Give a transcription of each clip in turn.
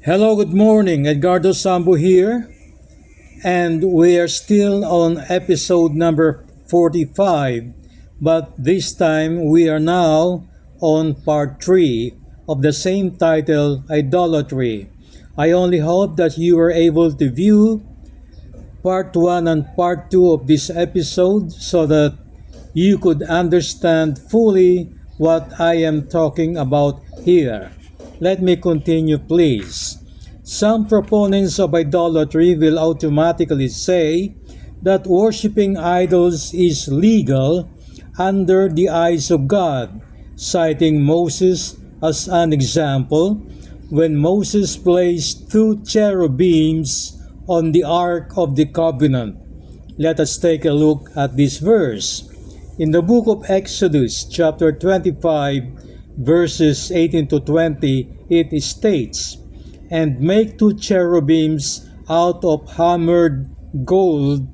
Hello, good morning. Edgardo Sambo here, and we are still on episode number 45, but this time we are now on part 3 of the same title, Idolatry. I only hope that you were able to view part 1 and part 2 of this episode so that you could understand fully what I am talking about here. Let me continue, please. Some proponents of idolatry will automatically say that worshiping idols is legal under the eyes of God, citing Moses as an example when Moses placed 2 cherubims on the Ark of the Covenant. Let us take a look at this verse. In the book of Exodus, chapter 25, verses 18 to 20, it states, "And make 2 cherubims out of hammered gold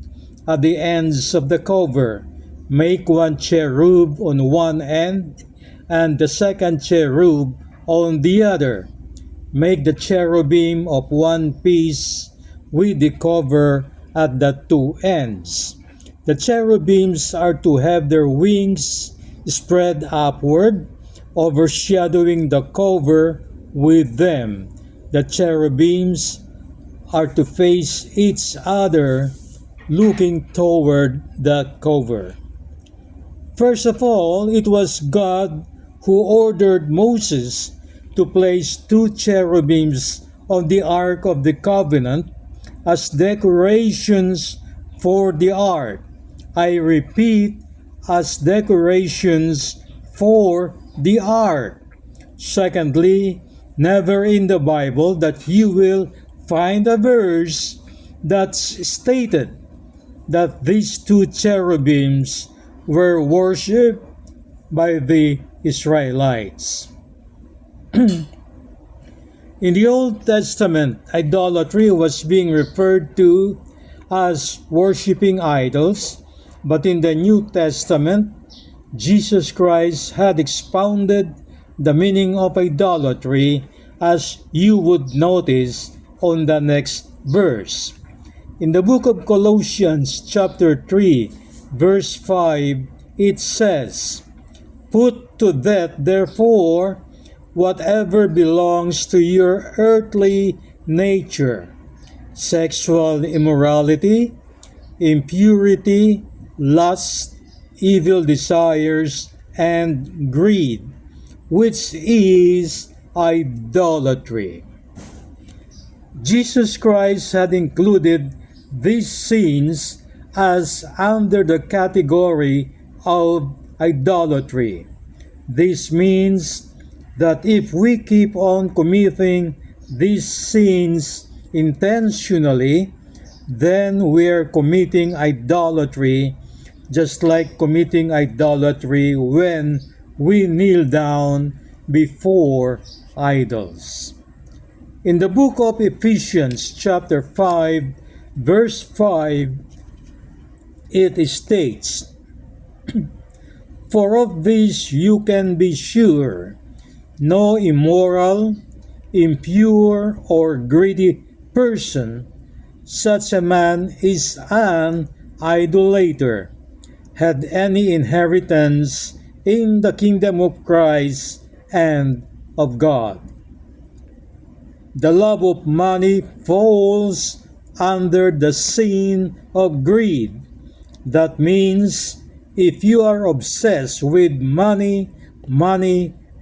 at the ends of the cover. Make 1 cherub on one end, and the second cherub on the other. Make the cherubim of one piece with the cover at the 2 ends. The cherubims are to have their wings spread upward, overshadowing the cover with them. The cherubims are to face each other, looking toward the cover." First of all, it was God who ordered Moses to place 2 cherubims on the Ark of the Covenant as decorations for the ark. I repeat, as decorations for the ark. Secondly, never in the Bible that you will find a verse that's stated that these 2 cherubims were worshipped by the Israelites. In the Old Testament, idolatry was being referred to as worshiping idols, but in the New Testament, Jesus Christ had expounded the meaning of idolatry, as you would notice on the next verse. In the book of Colossians chapter 3, verse 5, it says, "Put to death, therefore, whatever belongs to your earthly nature: sexual immorality, impurity, lust, evil desires, and greed, which is idolatry." Jesus Christ had included these sins as under the category of idolatry. This means that if we keep on committing these sins intentionally, then we are committing idolatry, just like committing idolatry when we kneel down before idols. In the book of Ephesians chapter 5, verse 5, it states, "For of this you can be sure, no immoral, impure, or greedy person, such a man is an idolater, had any inheritance in the kingdom of Christ and of God." The love of money falls under the sin of greed. That means if you are obsessed with money,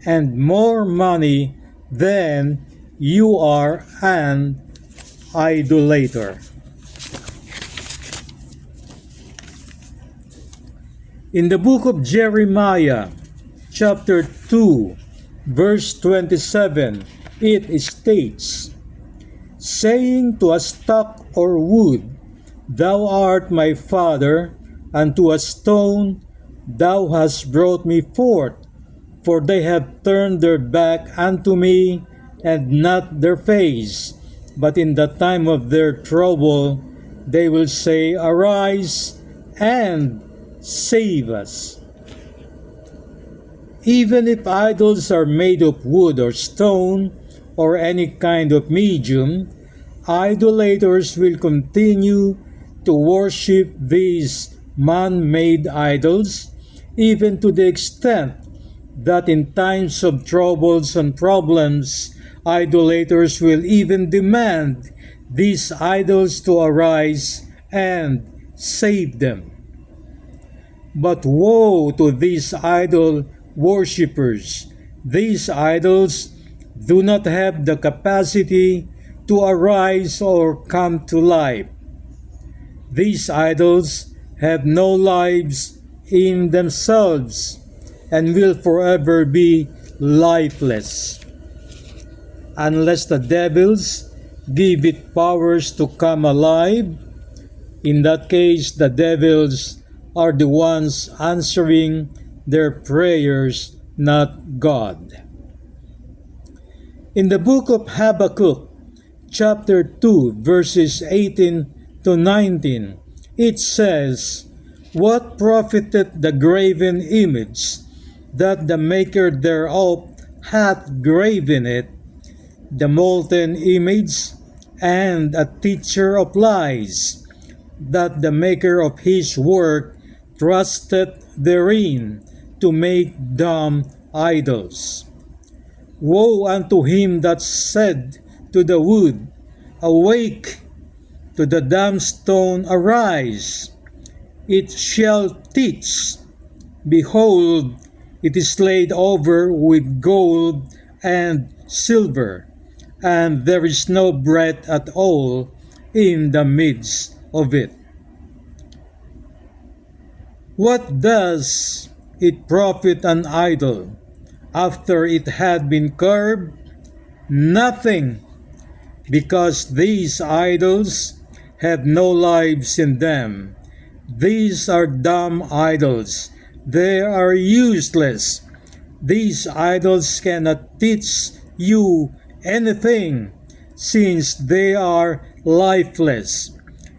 and more money, then you are an idolater. In the book of Jeremiah, chapter 2, verse 27, it states, "Saying to a stock or wood, Thou art my father, and to a stone, Thou hast brought me forth. For they have turned their back unto me, and not their face. But in the time of their trouble, they will say, Arise and save us." Even if idols are made of wood or stone, or any kind of medium, idolaters will continue to worship these man-made idols, even to the extent that in times of troubles and problems, idolaters will even demand these idols to arise and save them. But woe to these idol worshippers! These idols do not have the capacity to arise or come to life. These idols have no lives in themselves and will forever be lifeless. Unless the devils give it powers to come alive, in that case the devils are the ones answering their prayers, not God. In the book of Habakkuk, chapter 2, verses 18 to 19, it says, "What profiteth the graven image, that the maker thereof hath graven it, the molten image, and a teacher of lies, that the maker of his work trusteth therein, to make dumb idols? Woe unto him that said to the wood, Awake! To the dumb stone, arise! It shall teach. Behold, it is laid over with gold and silver, and there is no breath at all in the midst of it." What does it profit an idol after it had been carved? Nothing, because these idols have no lives in them. These are dumb idols. They are useless. These idols cannot teach you anything, since they are lifeless.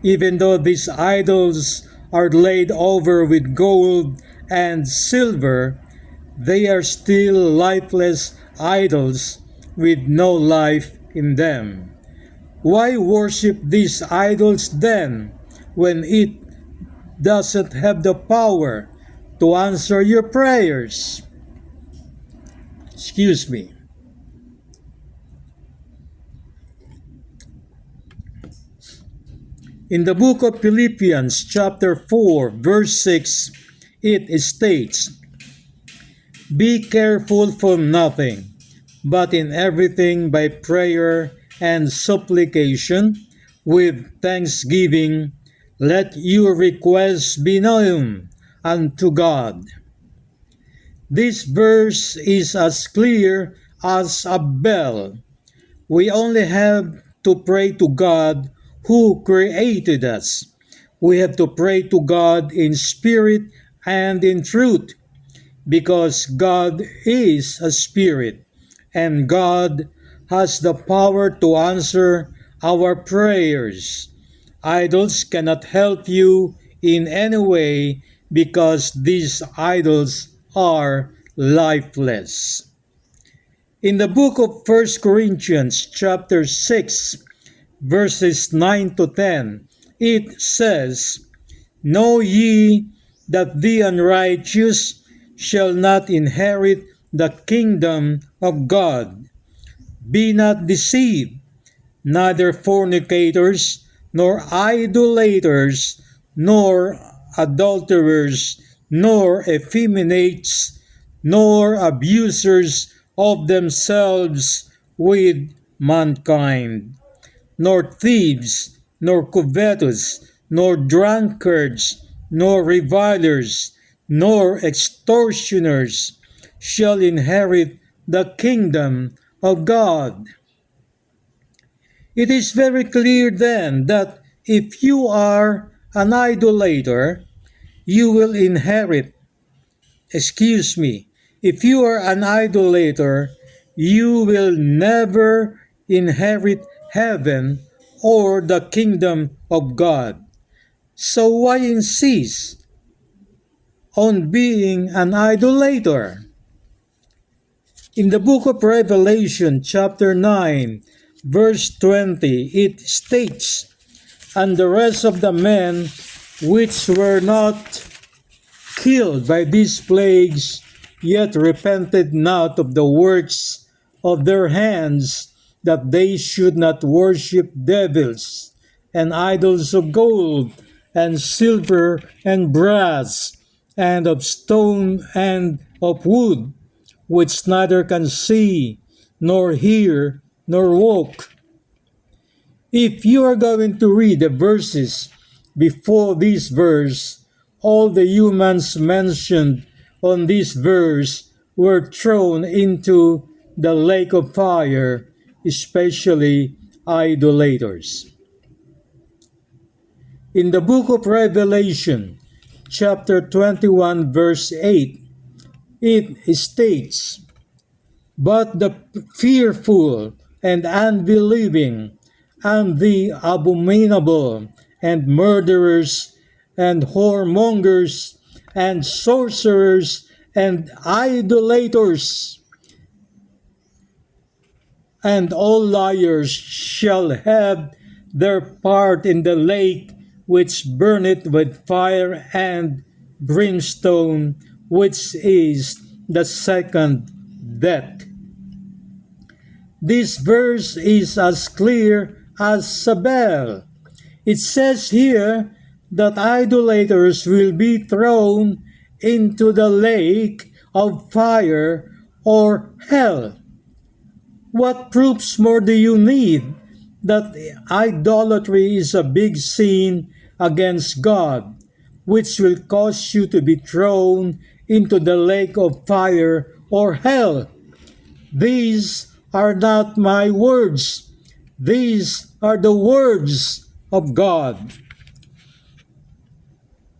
Even though these idols are laid over with gold and silver, they are still lifeless idols with no life in them. Why worship these idols then, when it doesn't have the power to answer your prayers? Excuse me. In the book of Philippians chapter 4 verse 6, it states, "Be careful for nothing, but in everything by prayer and supplication, with thanksgiving, let your requests be known unto God." This verse is as clear as a bell. We only have to pray to God who created us. We have to pray to God in spirit and in truth, because God is a spirit, and God has the power to answer our prayers. Idols cannot help you in any way, because these idols are lifeless. In the book of 1 Corinthians chapter 6, verses 9 to 10, it says, "Know ye that the unrighteous shall not inherit the kingdom of God? Be not deceived, neither fornicators, nor idolaters, nor adulterers, nor effeminates, nor abusers of themselves with mankind, nor thieves, nor covetous, nor drunkards, nor revilers, nor extortioners shall inherit the kingdom of God." It is very clear then that if you are an idolater, you will inherit, if you are an idolater, you will never inherit heaven or the kingdom of God. So why insist on being an idolater? In the book of Revelation, chapter 9, verse 20, it states, "And the rest of the men which were not killed by these plagues, yet repented not of the works of their hands, that they should not worship devils and idols of gold and silver and brass, and of stone and of wood, which neither can see, nor hear, nor walk." If you are going to read the verses before this verse, all the humans mentioned on this verse were thrown into the lake of fire, especially idolaters. In the book of Revelation, chapter 21, verse 8, it states, "But the fearful and unbelieving, and the abominable, and murderers, and whoremongers, and sorcerers, and idolaters, and all liars shall have their part in the lake which burneth with fire and brimstone, which is the second death." This verse is as clear as a bell. It says here that idolaters will be thrown into the lake of fire or hell. What proofs more do you need that idolatry is a big sin against God, which will cause you to be thrown into the lake of fire or hell? These are not my words. These are the words of God.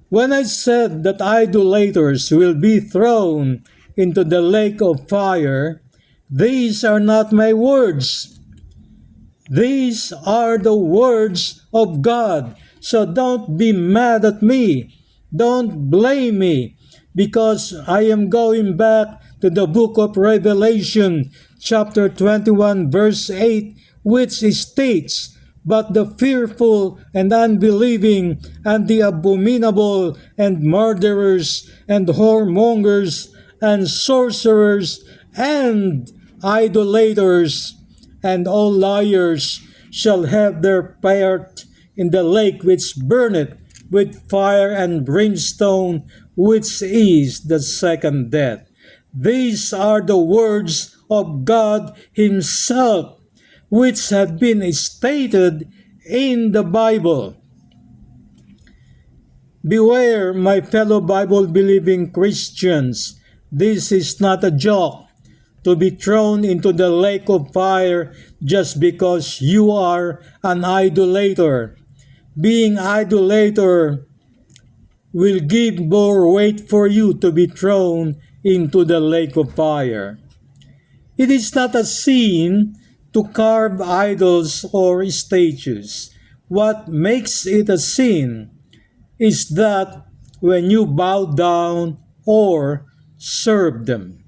When I said that idolaters will be thrown into the lake of fire, these are not my words. These are the words of God. So don't be mad at me. Don't blame me because I am going back to the book of Revelation, chapter 21, verse 8, which states, "But the fearful and unbelieving, and the abominable, and murderers, and whoremongers, and sorcerers, and idolaters, and all liars shall have their part in the lake which burneth with fire and brimstone, which is the second death." These are the words of God Himself, which have been stated in the Bible. Beware, my fellow Bible-believing Christians, this is not a joke, to be thrown into the lake of fire just because you are an idolater. Being idolater will give more weight for you to be thrown into the lake of fire. It is not a sin to carve idols or statues. What makes it a sin is that when you bow down or serve them.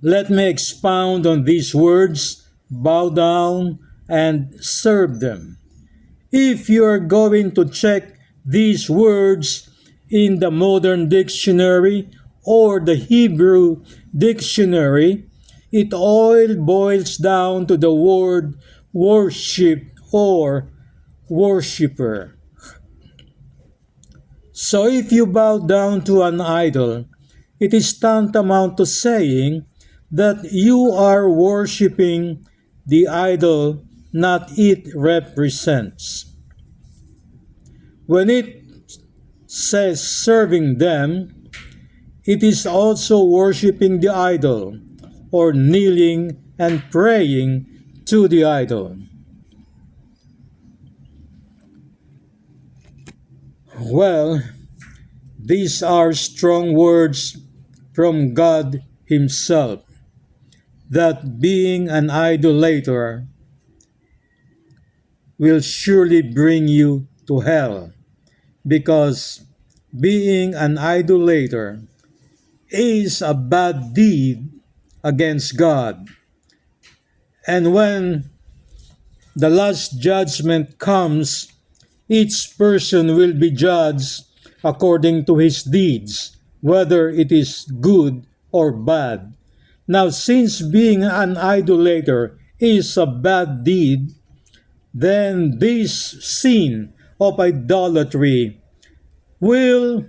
Let me expound on these words, bow down and serve them. If you are going to check these words in the modern dictionary or the Hebrew dictionary, it all boils down to the word worship or worshipper. So if you bow down to an idol, it is tantamount to saying that you are worshiping the idol not it represents. When it says serving them, it is also worshiping the idol or kneeling and praying to the idol. Well, these are strong words from God Himself, that being an idolater will surely bring you to hell, because being an idolater is a bad deed against God. And when the last judgment comes, each person will be judged according to his deeds, whether it is good or bad. Now, since being an idolater is a bad deed, then this sin of idolatry will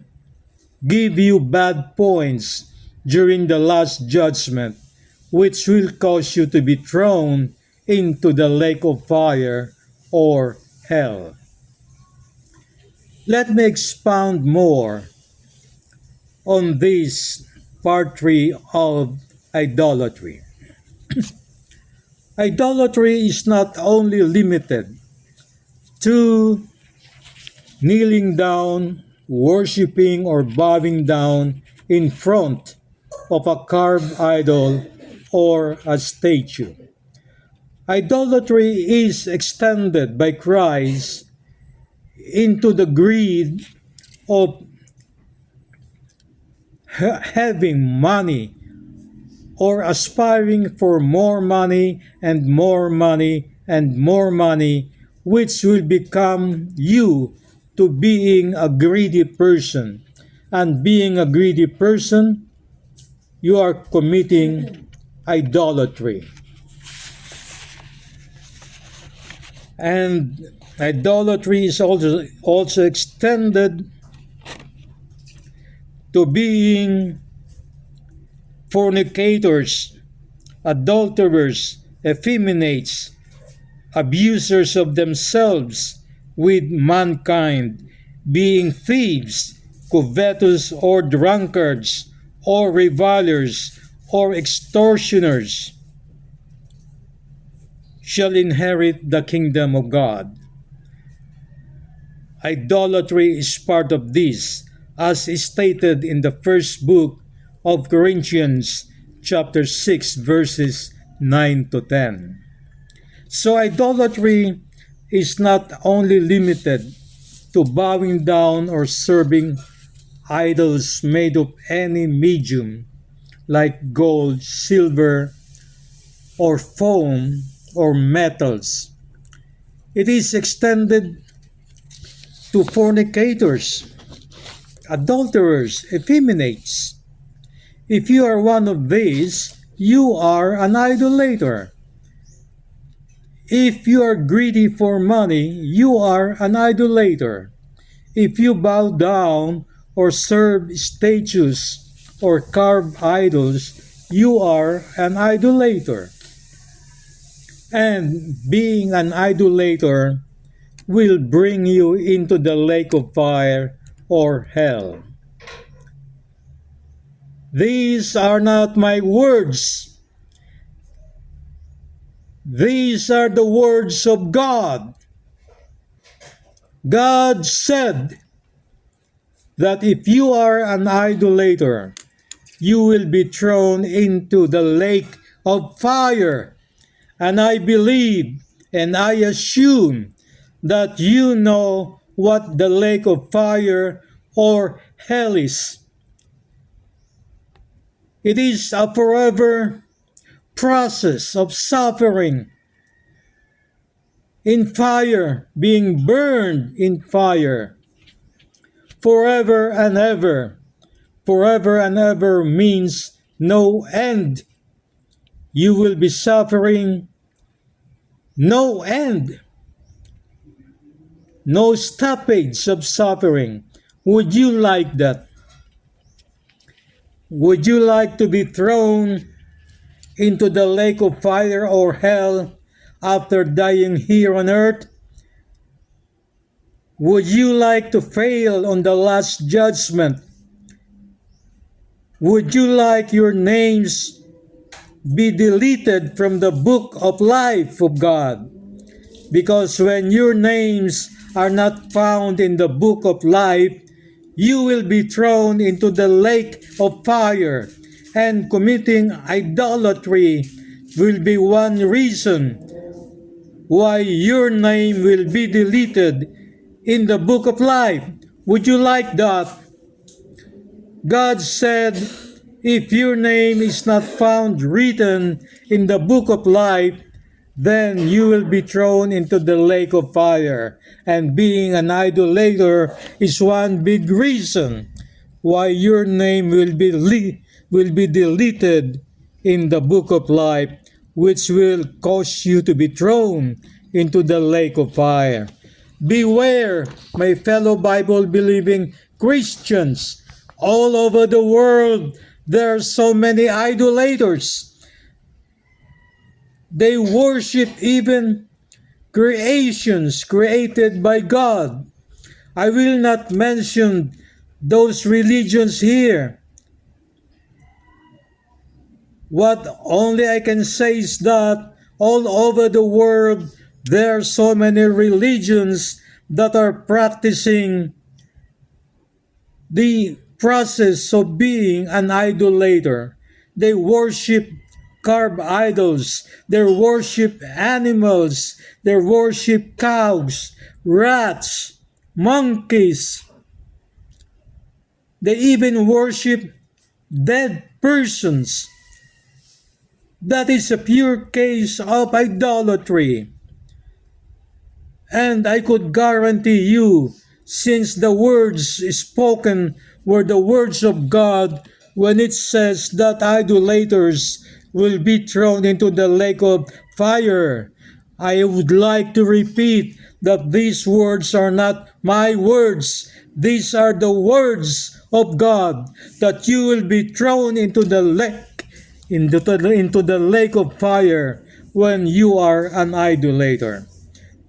give you bad points during the last judgment, which will cause you to be thrown into the lake of fire or hell. Let me expound more on this part 3 of idolatry. Idolatry is not only limited to kneeling down, worshiping, or bowing down in front of a carved idol or a statue. Idolatry is extended by Christ into the greed of having money or aspiring for more money and more money and more money, which will become you to being a greedy person. And being a greedy person, you are committing idolatry. And idolatry is also extended to being fornicators, adulterers, effeminates, abusers of themselves with mankind, being thieves, covetous or drunkards, or revilers, or extortioners, shall inherit the kingdom of God. Idolatry is part of this, as stated in the first book of Corinthians, chapter 6, verses 9 to 10. So idolatry is not only limited to bowing down or serving idols made of any medium like gold, silver, or foam or metals. It is extended to fornicators, adulterers, effeminates. If you are one of these, you are an idolater. If you are greedy for money, you are an idolater. If you bow down or serve statues or carved idols, you are an idolater. And being an idolater will bring you into the lake of fire or hell. These are not my words. These are the words of God. God said that if you are an idolater, you will be thrown into the lake of fire. And I believe and I assume that you know what the lake of fire or hell is. It is a forever process of suffering in fire, being burned in fire, forever and ever. Forever and ever means no end. You will be suffering no end, no stoppage of suffering. Would you like that? Would you like to be thrown into the lake of fire or hell after dying here on earth? Would you like to fail on the last judgment? Would you like your names be deleted from the book of life of God? Because when your names are not found in the book of life, you will be thrown into the lake of fire. And committing idolatry will be one reason why your name will be deleted in the book of life. Would you like that? God said If your name is not found written in the book of life, then you will be thrown into the lake of fire. And being an idolater is one big reason why your name will be deleted in the book of life, which will cause you to be thrown into the lake of fire. Beware, my fellow Bible-believing Christians. All over the world, there are so many idolaters. They worship even creations created by God. I will not mention those religions here. What only I can say is that all over the world, there are so many religions that are practicing the process of being an idolater. They worship carved idols, they worship animals, they worship cows, rats, monkeys. They even worship dead persons. That is a pure case of idolatry. And I could guarantee you, since the words spoken were the words of God, when it says that idolaters will be thrown into the lake of fire, I would like to repeat that these words are not my words. These are the words of God, that you will be thrown into the lake of fire when you are an idolater.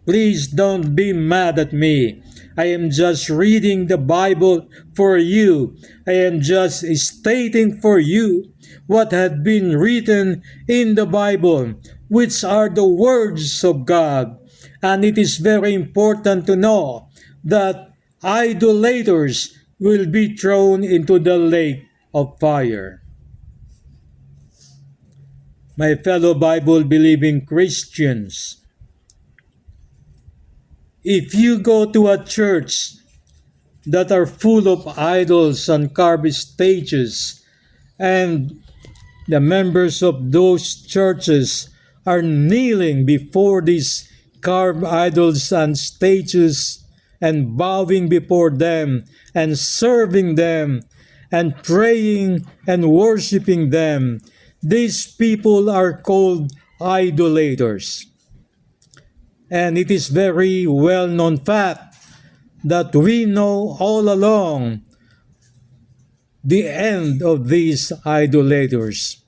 Please don't be mad at me. I am just reading the Bible for you. I am just stating for you what had been written in the Bible, which are the words of God. And it is very important to know that idolaters will be thrown into the lake of fire. My fellow Bible-believing Christians, if you go to a church that are full of idols and carved statues, and the members of those churches are kneeling before these carved idols and statues and bowing before them and serving them and praying and worshiping them, these people are called idolaters. And it is very well known fact that we know all along the end of these idolaters.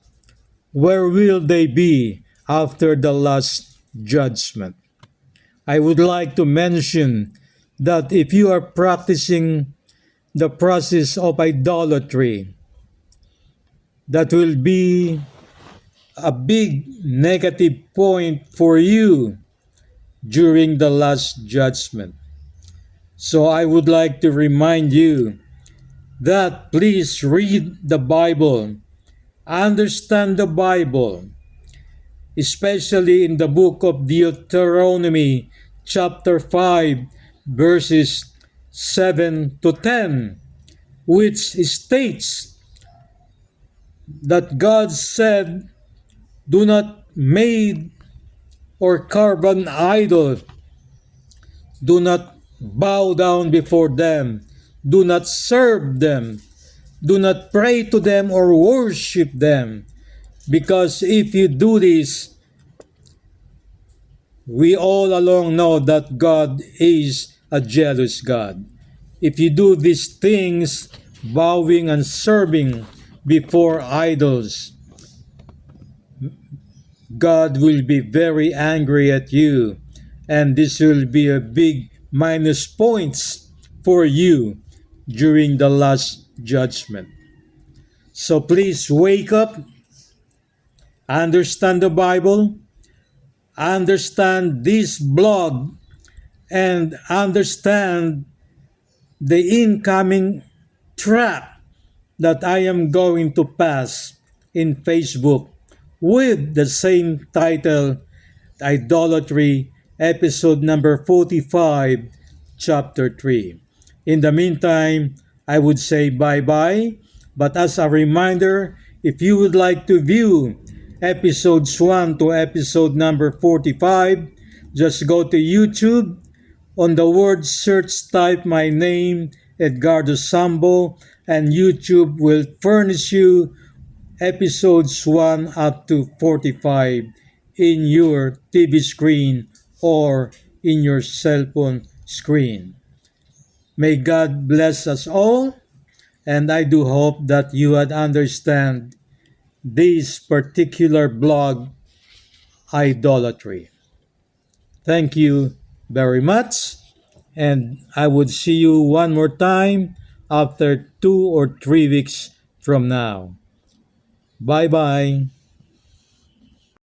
Where will they be after the last judgment? I would like to mention that if you are practicing the process of idolatry, that will be a big negative point for you during the last judgment. So I would like to remind you that please read the Bible, understand the Bible, especially in the book of Deuteronomy chapter 5 verses 7 to 10, which states that God said, do not make or carve an idol, do not bow down before them, do not serve them, do not pray to them or worship them, because if you do this, we all along know that God is a jealous God. If you do these things, bowing and serving before idols, God will be very angry at you, and this will be a big minus points for you during the last judgment. So please wake up, understand the Bible, understand this blog, and understand the incoming trap that I am going to pass in Facebook with the same title, Idolatry, episode number 45, chapter 3. In the meantime, I would say bye-bye. But as a reminder, if you would like to view episodes 1 to episode number 45, just go to YouTube. On the word search, type my name, Edgardo Sambo, and YouTube will furnish you episodes 1 up to 45 in your TV screen or in your cell phone screen. May God bless us all, and I do hope that you would understand this particular blog, Idolatry. Thank you very much, and I would see you one more time after 2 or 3 weeks from now. Bye bye.